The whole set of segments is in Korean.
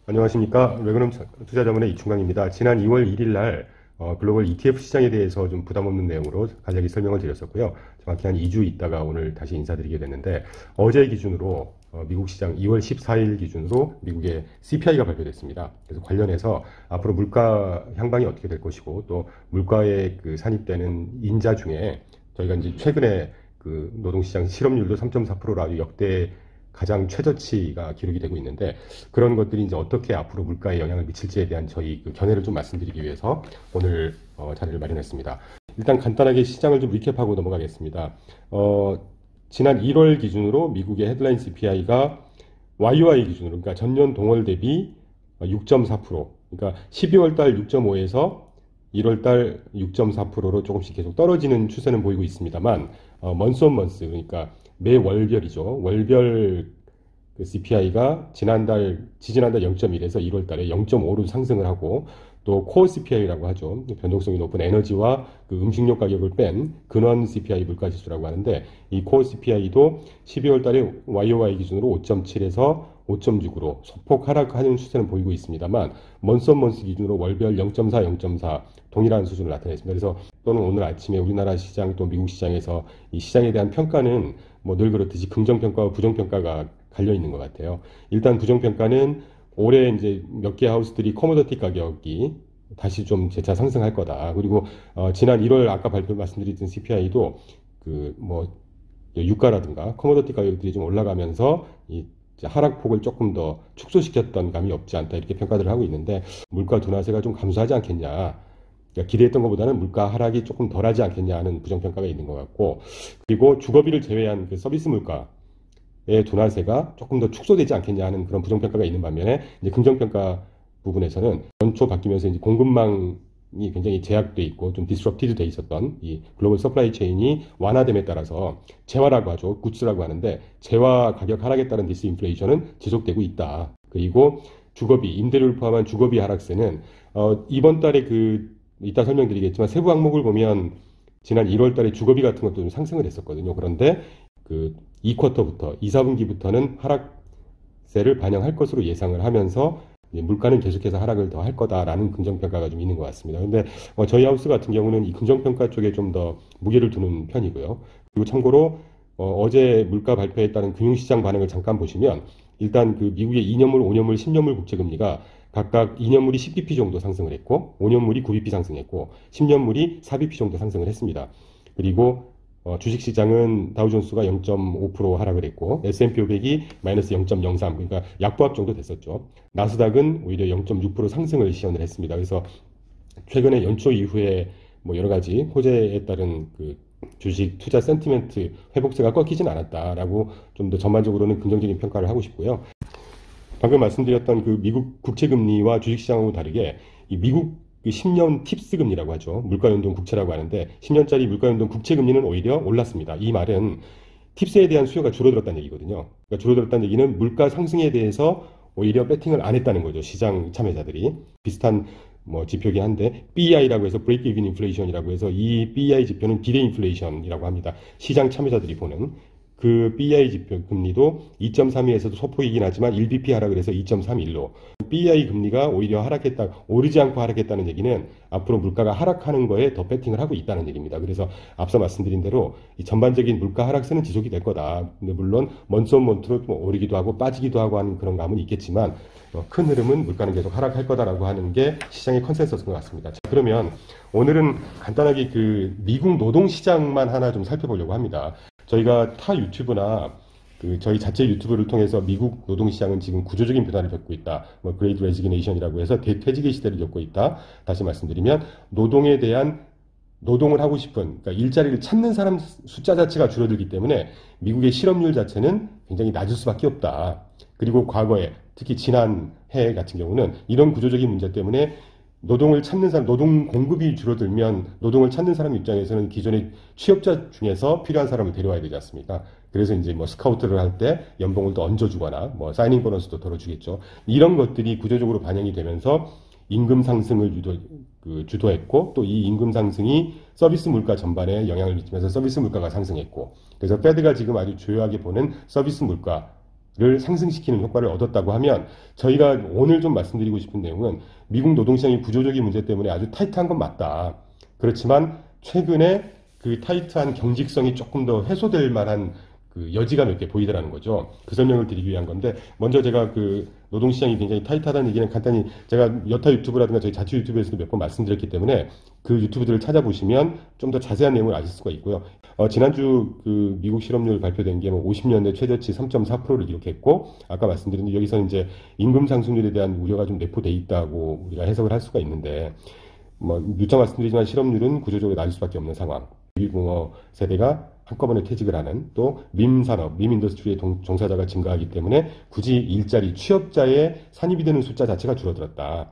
안녕하십니까. 외국인 투자자문의 이충강입니다. 지난 2월 1일 날 글로벌 ETF 시장에 대해서 좀 부담 없는 내용으로 간략히 설명을 드렸었고요. 정확히 한 2주 있다가 오늘 다시 인사드리게 됐는데, 어제 기준으로 미국 시장 2월 14일 기준으로 미국의 CPI가 발표됐습니다. 그래서 관련해서 앞으로 물가 향방이 어떻게 될 것이고, 또 물가에 그 산입되는 인자 중에 저희가 이제 최근에 그 노동시장 실업률도 3.4%라 역대 가장 최저치가 기록이 되고 있는데, 그런 것들이 이제 어떻게 앞으로 물가에 영향을 미칠지에 대한 저희 그 견해를 좀 말씀드리기 위해서 오늘 자리를 마련했습니다. 일단 간단하게 시장을 좀 리캡하고 넘어가겠습니다. 지난 1월 기준으로 미국의 헤드라인 CPI가 YOY 기준으로, 그러니까 전년 동월 대비 6.4%, 그러니까 12월 달 6.5에서 1월 달 6.4%로 조금씩 계속 떨어지는 추세는 보이고 있습니다만, 먼스 온 먼스, 그러니까 매 월별이죠. 월별 그 CPI가 지지난달 0.1에서 1월 달에 0.5로 상승을 하고, 또 코어 CPI라고 하죠. 변동성이 높은 에너지와 그 음식료 가격을 뺀 근원 CPI 물가 지수라고 하는데, 이 코어 CPI도 12월 달에 YOY 기준으로 5.7에서 5.6으로 소폭 하락하는 추세는 보이고 있습니다만, 먼스 온 먼스 기준으로 월별 0.4, 0.4 동일한 수준을 나타냈습니다. 그래서 또는 오늘 아침에 우리나라 시장 또 미국 시장에서 이 시장에 대한 평가는 뭐 늘 그렇듯이 긍정평가와 부정평가가 갈려 있는 것 같아요. 일단 부정평가는 올해 이제 몇 개 하우스들이 커머더티 가격이 다시 좀 재차 상승할 거다. 그리고 지난 1월 아까 말씀드렸던 CPI도 그 뭐 유가라든가 커머더티 가격들이 좀 올라가면서 이 하락폭을 조금 더 축소시켰던 감이 없지 않다, 이렇게 평가들을 하고 있는데, 물가 둔화세가 좀 감소하지 않겠냐, 그러니까 기대했던 것보다는 물가 하락이 조금 덜하지 않겠냐 하는 부정평가가 있는 것 같고, 그리고 주거비를 제외한 그 서비스 물가의 둔화세가 조금 더 축소되지 않겠냐 하는 그런 부정평가가 있는 반면에, 이제 긍정평가 부분에서는 연초 바뀌면서 이제 공급망이 굉장히 제약돼 있고 좀 디스럽티드 돼 있었던 이 글로벌 서플라이 체인이 완화됨에 따라서 재화라고 하죠. 굿즈라고 하는데, 재화 가격 하락에 따른 디스인플레이션은 지속되고 있다. 그리고 주거비, 임대료를 포함한 주거비 하락세는 이번 달에 이따 설명드리겠지만 세부 항목을 보면 지난 1월 달에 주거비 같은 것도 좀 상승을 했었거든요. 그런데 그 2쿼터부터 2, 4분기부터는 하락세를 반영할 것으로 예상을 하면서 물가는 계속해서 하락을 더 할 거다라는 긍정평가가 좀 있는 것 같습니다. 근데 저희 하우스 같은 경우는 이 긍정평가 쪽에 좀 더 무게를 두는 편이고요. 그리고 참고로 어제 물가 발표에 따른 금융시장 반응을 잠깐 보시면, 일단 그 미국의 2년물, 5년물, 10년물 국채금리가 각각 2년물이 10bp 정도 상승을 했고, 5년물이 9bp 상승했고, 10년물이 4bp 정도 상승을 했습니다. 그리고 주식시장은 다우존스가 0.5% 하락을 했고, S&P 500이 마이너스 0.03, 그러니까 약보합 정도 됐었죠. 나스닥은 오히려 0.6% 상승을 시현을 했습니다. 그래서 최근에 연초 이후에 뭐 여러 가지 호재에 따른 그 주식 투자 센티멘트 회복세가 꺾이진 않았다라고 좀 더 전반적으로는 긍정적인 평가를 하고 싶고요. 방금 말씀드렸던 그 미국 국채금리와 주식시장하고 다르게 이 미국 10년 팁스 금리라고 하죠. 물가연동 국채라고 하는데, 10년짜리 물가연동 국채금리는 오히려 올랐습니다. 이 말은 팁스에 대한 수요가 줄어들었다는 얘기거든요. 그러니까 줄어들었다는 얘기는 물가 상승에 대해서 오히려 배팅을 안 했다는 거죠. 시장 참여자들이. 비슷한 뭐 지표긴 한데, BEI라고 해서 브레이크 이븐 인플레이션이라고 해서, 이 BEI 지표는 비례 인플레이션이라고 합니다. 시장 참여자들이 보는 그 BEI 지표 금리도 2.32에서도 소폭이긴 하지만 1bp 하락을 해서 2.31로, BEI 금리가 오히려 오르지 않고 하락했다는 얘기는 앞으로 물가가 하락하는 거에 더 배팅을 하고 있다는 얘기입니다. 그래서 앞서 말씀드린 대로 이 전반적인 물가 하락세는 지속이 될 거다. 근데 물론 먼스 온 먼스로 좀 오르기도 하고 빠지기도 하고 하는 그런 감은 있겠지만, 큰 흐름은 물가는 계속 하락할 거다라고 하는 게 시장의 컨센서스인 것 같습니다. 자, 그러면 오늘은 간단하게 그 미국 노동시장만 하나 좀 살펴보려고 합니다. 저희가 타 유튜브나 저희 자체 유튜브를 통해서 미국 노동시장은 지금 구조적인 변화를 겪고 있다, 뭐 그레이트 레지그네이션이라고 해서 대퇴직의 시대를 겪고 있다. 다시 말씀드리면 노동을 하고 싶은, 그러니까 일자리를 찾는 사람 숫자 자체가 줄어들기 때문에 미국의 실업률 자체는 굉장히 낮을 수밖에 없다. 그리고 과거에 특히 지난 해 같은 경우는 이런 구조적인 문제 때문에 노동을 찾는 사람, 노동 공급이 줄어들면 노동을 찾는 사람 입장에서는 기존의 취업자 중에서 필요한 사람을 데려와야 되지 않습니까? 그래서 이제 뭐 스카우트를 할 때 연봉을 더 얹어주거나 뭐 사이닝 보너스도 덜어주겠죠. 이런 것들이 구조적으로 반영이 되면서 임금 상승을 주도했고, 또 이 임금 상승이 서비스 물가 전반에 영향을 미치면서 서비스 물가가 상승했고, 그래서 페드가 지금 아주 주요하게 보는 서비스 물가, 를 상승시키는 효과를 얻었다고 하면 저희가 오늘 좀 말씀드리고 싶은 내용은 미국 노동시장의 구조적인 문제 때문에 아주 타이트한 건 맞다. 그렇지만 최근에 그 타이트한 경직성이 조금 더 해소될 만한 그 여지가 몇 개 보이더라는 거죠. 그 설명을 드리기 위한 건데 먼저 제가 그 노동시장이 굉장히 타이트하다는 얘기는 간단히 제가 여타 유튜브라든가 저희 자취 유튜브에서도 몇 번 말씀드렸기 때문에 그 유튜브들을 찾아보시면 좀 더 자세한 내용을 아실 수가 있고요. 지난주 그 미국 실업률 발표된 게 뭐 50년대 최저치 3.4%를 기록했고 아까 말씀드린 여기서 이제 임금 상승률에 대한 우려가 좀 내포돼 있다고 우리가 해석을 할 수가 있는데 뭐 누차 말씀드리지만 실업률은 구조적으로 낮을 수밖에 없는 상황. 미국공업 세대가 한꺼번에 퇴직을 하는 또 민산업, 민인더스트리의 종사자가 증가하기 때문에 굳이 일자리, 취업자의 산입이 되는 숫자 자체가 줄어들었다.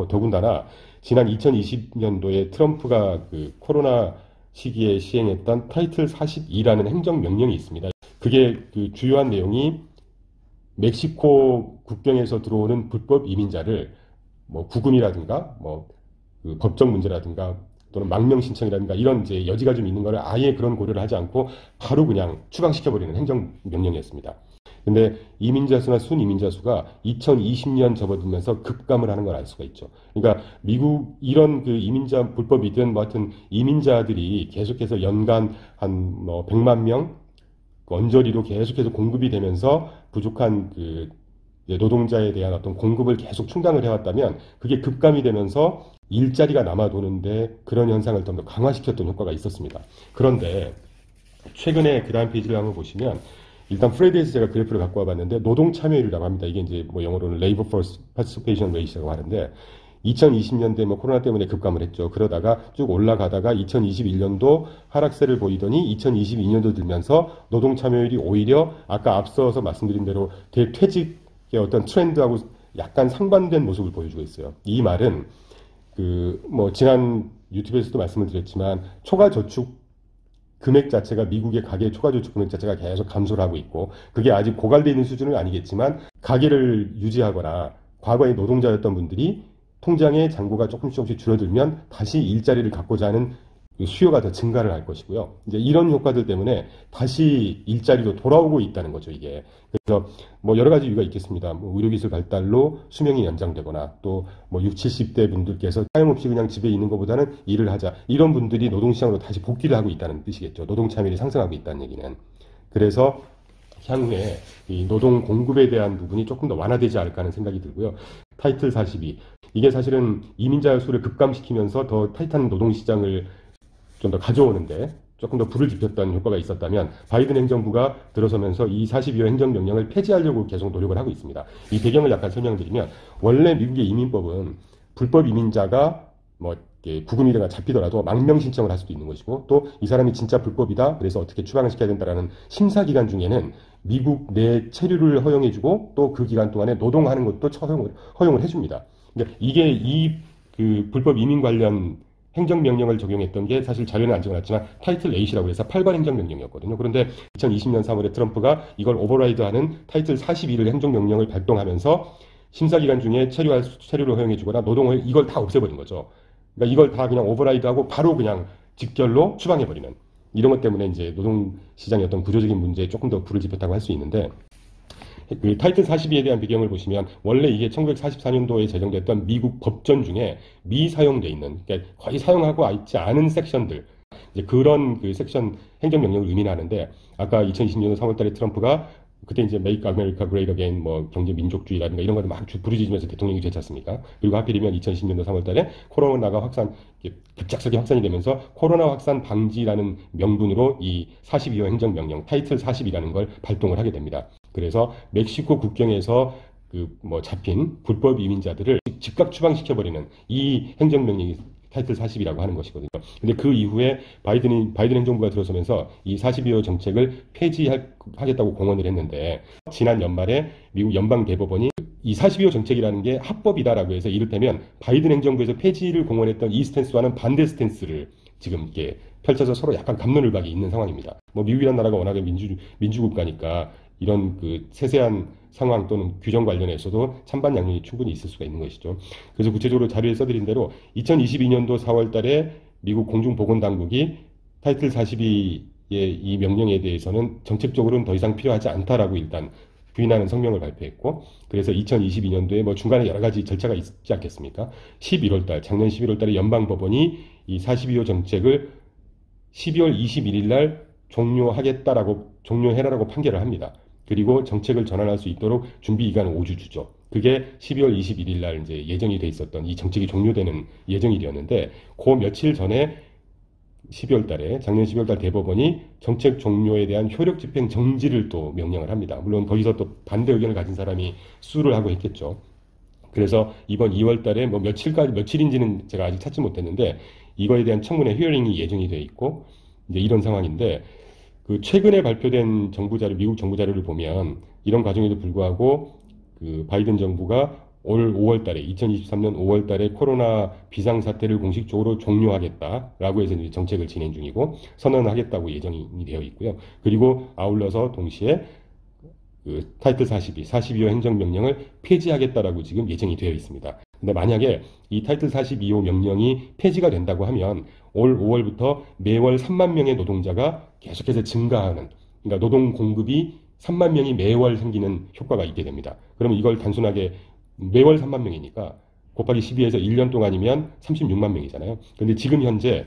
더군다나 지난 2020년도에 트럼프가 그 코로나 시기에 시행했던 타이틀 42라는 행정명령이 있습니다. 그게 그 주요한 내용이 멕시코 국경에서 들어오는 불법 이민자를 뭐 구금이라든가 그 법적 문제라든가 또는 망명 신청이라든가 이런 이제 여지가 좀 있는 거를 아예 그런 고려를 하지 않고 바로 그냥 추방시켜버리는 행정명령이었습니다. 근데 이민자 수나 순이민자 수가 2020년 접어들면서 급감을 하는 걸 알 수가 있죠. 그러니까 미국 이런 그 이민자 불법이든 뭐 하여튼 이민자들이 계속해서 연간 한 뭐 100만 명 언저리로 계속해서 공급이 되면서 부족한 그 노동자에 대한 어떤 공급을 계속 충당을 해왔다면 그게 급감이 되면서 일자리가 남아 도는데 그런 현상을 좀 더 강화시켰던 효과가 있었습니다. 그런데 최근에 그 다음 페이지를 한번 보시면 일단 프레드에서 제가 그래프를 갖고 와봤는데 노동 참여율이라고 합니다. 이게 이제 뭐 영어로는 Labor Force Participation Rate라고 하는데 2020년대 뭐 코로나 때문에 급감을 했죠. 그러다가 쭉 올라가다가 2021년도 하락세를 보이더니 2022년도 들면서 노동 참여율이 오히려 아까 앞서서 말씀드린 대로 대퇴직의 어떤 트렌드하고 약간 상반된 모습을 보여주고 있어요. 이 말은 그 뭐 지난 유튜브에서도 말씀을 드렸지만 초과 저축 금액 자체가 미국의 가계 초과 저축 금액 자체가 계속 감소를 하고 있고 그게 아직 고갈되어 있는 수준은 아니겠지만 가계를 유지하거나 과거에 노동자였던 분들이 통장의 잔고가 조금씩 줄어들면 다시 일자리를 갖고자 하는 수요가 더 증가를 할 것이고요. 이제 이런 효과들 때문에 다시 일자리로 돌아오고 있다는 거죠, 이게. 그래서 뭐 여러 가지 이유가 있겠습니다. 뭐 의료기술 발달로 수명이 연장되거나 또 뭐 60, 70대 분들께서 사용없이 그냥 집에 있는 것보다는 일을 하자. 이런 분들이 노동시장으로 다시 복귀를 하고 있다는 뜻이겠죠. 노동 참여율이 상승하고 있다는 얘기는. 그래서 향후에 이 노동 공급에 대한 부분이 조금 더 완화되지 않을까 하는 생각이 들고요. 타이틀 42. 이게 사실은 이민자 수를 급감시키면서 더 타이트한 노동시장을 좀 더 가져오는데 조금 더 불을 지폈던 효과가 있었다면 바이든 행정부가 들어서면서 이 42호 행정명령을 폐지하려고 계속 노력을 하고 있습니다. 이 배경을 약간 설명드리면 원래 미국의 이민법은 불법 이민자가 뭐 구금이라가 잡히더라도 망명 신청을 할 수도 있는 것이고 또 이 사람이 진짜 불법이다 그래서 어떻게 추방을 시켜야 된다라는 심사 기간 중에는 미국 내 체류를 허용해주고 또 그 기간 동안에 노동하는 것도 허용을 해줍니다. 그러니까 이게 이 그 불법 이민 관련 행정명령을 적용했던 게 사실 자료는 안 적어놨지만 타이틀 8이라고 해서 8번 행정명령이었거든요. 그런데 2020년 3월에 트럼프가 이걸 오버라이드하는 타이틀 42를 행정명령을 발동하면서 심사기간 중에 체류를 허용해주거나 노동을 이걸 다 없애버린 거죠. 그러니까 이걸 다 그냥 오버라이드하고 바로 그냥 직결로 추방해버리는 이런 것 때문에 이제 노동시장의 어떤 구조적인 문제에 조금 더 불을 지폈다고 할 수 있는데 그 타이틀 42에 대한 배경을 보시면 원래 이게 1944년도에 제정됐던 미국 법전 중에 미사용돼 있는 그러니까 거의 사용하고 있지 않은 섹션들 이제 그런 그 섹션 행정명령을 의미하는데 아까 2020년 3월달에 트럼프가 그때 이제 Make America Great Again 뭐 경제 민족주의라든가 이런 거를 막 부르짖으면서 대통령이 되지 않습니까? 그리고 하필이면 2020년도 3월달에 코로나가 급작스럽게 확산이 되면서 코로나 확산 방지라는 명분으로 이 42호 행정명령 타이틀 40이라는 걸 발동을 하게 됩니다. 그래서 멕시코 국경에서 그 뭐 잡힌 불법 이민자들을 즉각 추방시켜버리는 이 행정명령이 타이틀 40이라고 하는 것이거든요. 근데 그 이후에 바이든 행정부가 들어서면서 이 42호 정책을 폐지하겠다고 공언을 했는데 지난 연말에 미국 연방대법원이 이 42호 정책이라는 게 합법이다라고 해서 이를테면 바이든 행정부에서 폐지를 공언했던 이 스탠스와는 반대 스탠스를 지금 이렇게 펼쳐서 서로 약간 갑론을박이 있는 상황입니다. 뭐 미국이라는 나라가 워낙에 민주국가니까 이런 그 세세한 상황 또는 규정 관련해서도 찬반 양념이 충분히 있을 수가 있는 것이죠. 그래서 구체적으로 자료에 써드린 대로 2022년도 4월 달에 미국 공중보건당국이 타이틀 42의 이 명령에 대해서는 정책적으로는 더 이상 필요하지 않다라고 일단 부인하는 성명을 발표했고, 그래서 2022년도에 뭐 중간에 여러 가지 절차가 있지 않겠습니까? 11월 달, 작년 11월 달에 연방법원이 이 42호 정책을 12월 21일 날 종료해라라고 판결을 합니다. 그리고 정책을 전환할 수 있도록 준비 기간을 5주 주죠. 그게 12월 21일 날 이제 예정이 돼 있었던 이 정책이 종료되는 예정일이었는데, 그 며칠 전에 12월 달에, 작년 12월 달 대법원이 정책 종료에 대한 효력 집행 정지를 또 명령을 합니다. 물론 거기서 또 반대 의견을 가진 사람이 수를 하고 했겠죠. 그래서 이번 2월 달에 뭐 며칠인지는 제가 아직 찾지 못했는데, 이거에 대한 청문회 히어링이 예정이 돼 있고, 이제 이런 상황인데, 그 최근에 발표된 정부 자료, 미국 정부 자료를 보면 이런 과정에도 불구하고 그 바이든 정부가 올 5월 달에, 2023년 5월 달에 코로나 비상사태를 공식적으로 종료하겠다라고 해서 이제 정책을 진행 중이고 선언하겠다고 예정이 되어 있고요. 그리고 아울러서 동시에 그 타이틀 42호 행정명령을 폐지하겠다라고 지금 예정이 되어 있습니다. 근데 만약에 이 타이틀 42호 명령이 폐지가 된다고 하면 올 5월부터 매월 3만 명의 노동자가 계속해서 증가하는, 그러니까 노동 공급이 3만 명이 매월 생기는 효과가 있게 됩니다. 그러면 이걸 단순하게 매월 3만 명이니까 곱하기 12해서 1년 동안이면 36만 명이잖아요. 그런데 지금 현재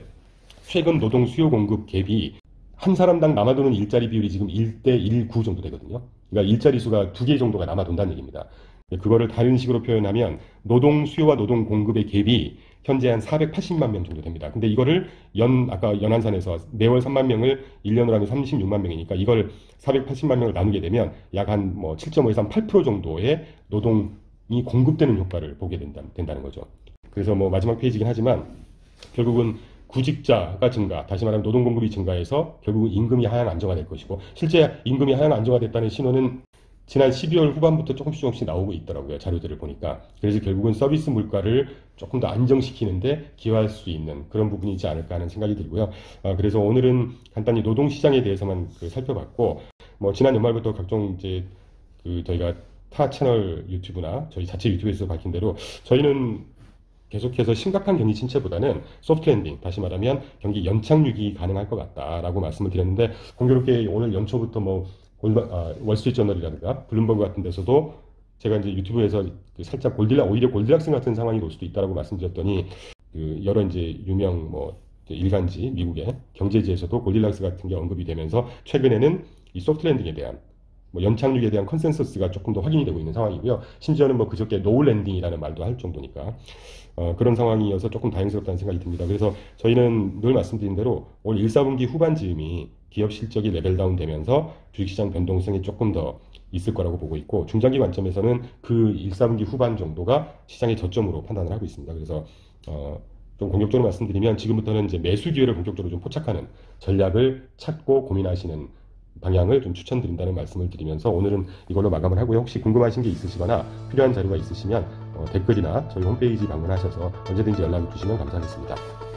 최근 노동 수요 공급 갭이 한 사람당 남아도는 일자리 비율이 지금 1대19 정도 되거든요. 그러니까 일자리 수가 2개 정도가 남아돈다는 얘기입니다. 그거를 다른 식으로 표현하면 노동 수요와 노동 공급의 갭이 현재 한 480만 명 정도 됩니다. 근데 이거를 아까 연한산에서 매월 3만 명을 1년으로 하면 36만 명이니까 이걸 480만 명을 나누게 되면 약 한 뭐 7.5에서 한 8% 정도의 노동이 공급되는 효과를 보게 된다는 거죠. 그래서 뭐 마지막 페이지긴 하지만 결국은 구직자가 증가, 다시 말하면 노동 공급이 증가해서 결국은 임금이 하향 안정화될 것이고, 실제 임금이 하향 안정화됐다는 신호는 지난 12월 후반부터 조금씩 나오고 있더라고요. 자료들을 보니까. 그래서 결국은 서비스 물가를 조금 더 안정시키는데 기여할 수 있는 그런 부분이지 않을까 하는 생각이 들고요. 그래서 오늘은 간단히 노동시장에 대해서만 살펴봤고, 뭐 지난 연말부터 각종 이제 저희가 타 채널 유튜브나 저희 자체 유튜브에서 밝힌 대로 저희는 계속해서 심각한 경기 침체보다는 소프트 랜딩, 다시 말하면 경기 연착륙이 가능할 것 같다라고 말씀을 드렸는데, 공교롭게 오늘 연초부터 뭐 월스트리트저널이라든가 블룸버그 같은 데서도 제가 이제 유튜브에서 살짝 오히려 골디락스 같은 상황이 올 수도 있다라고 말씀드렸더니, 여러 이제 유명 뭐 일간지 미국의 경제지에서도 골디락스 같은 게 언급이 되면서 최근에는 이 소프트 랜딩에 대한 뭐 연착륙에 대한 컨센서스가 조금 더 확인이 되고 있는 상황이고요. 심지어는 뭐 그저께 노우 랜딩이라는 말도 할 정도니까 그런 상황이어서 조금 다행스럽다는 생각이 듭니다. 그래서 저희는 늘 말씀드린 대로 올 1, 4분기 후반 즈음이 기업 실적이 레벨다운 되면서 주식시장 변동성이 조금 더 있을 거라고 보고 있고, 중장기 관점에서는 그 1, 4분기 후반 정도가 시장의 저점으로 판단을 하고 있습니다. 그래서 좀 공격적으로 말씀드리면 지금부터는 이제 매수 기회를 본격적으로 좀 포착하는 전략을 찾고 고민하시는 방향을 좀 추천드린다는 말씀을 드리면서 오늘은 이걸로 마감을 하고요. 혹시 궁금하신 게 있으시거나 필요한 자료가 있으시면 댓글이나 저희 홈페이지 방문하셔서 언제든지 연락을 주시면 감사하겠습니다.